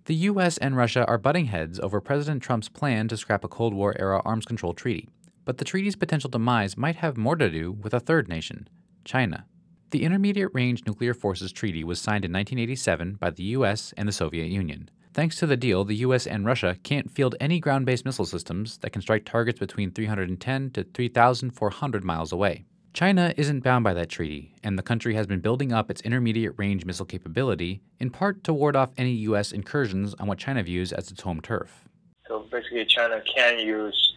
The US and Russia are butting heads over President Trump's plan to scrap a Cold War-era arms control treaty. But the treaty's potential demise might have more to do with a third nation, China. The Intermediate Range Nuclear Forces Treaty was signed in 1987 by the US and the Soviet Union. Thanks to the deal, the US and Russia can't field any ground-based missile systems that can strike targets between 310 to 3,400 miles away. China isn't bound by that treaty, and the country has been building up its intermediate-range missile capability, in part to ward off any U.S. incursions on what China views as its home turf. So basically, China can use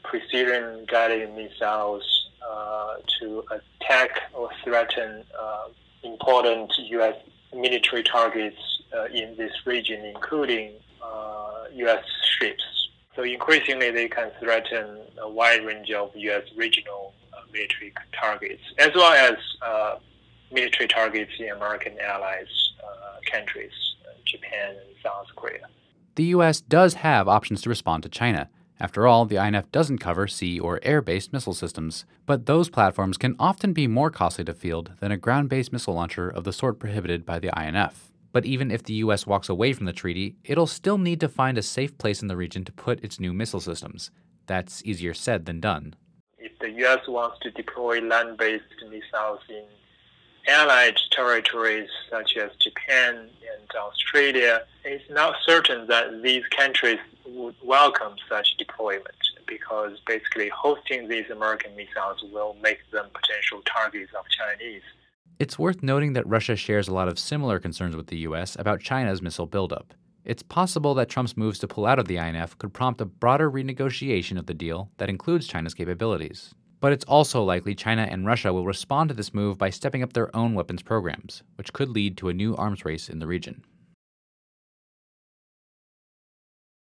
precision-guided missiles to attack or threaten important U.S. military targets in this region, including U.S. ships. So increasingly, they can threaten a wide range of U.S. regional military targets, as well as military targets in American allies countries, Japan and South Korea. The U.S. does have options to respond to China. After all, the INF doesn't cover sea or air-based missile systems, but those platforms can often be more costly to field than a ground-based missile launcher of the sort prohibited by the INF. But even if the U.S. walks away from the treaty, it'll still need to find a safe place in the region to put its new missile systems. That's easier said than done. If the U.S. wants to deploy land-based missiles in allied territories such as Japan and Australia, it's not certain that these countries would welcome such deployment, because basically hosting these American missiles will make them potential targets of Chinese. It's worth noting that Russia shares a lot of similar concerns with the U.S. about China's missile buildup. It's possible that Trump's moves to pull out of the INF could prompt a broader renegotiation of the deal that includes China's capabilities. But it's also likely China and Russia will respond to this move by stepping up their own weapons programs, which could lead to a new arms race in the region.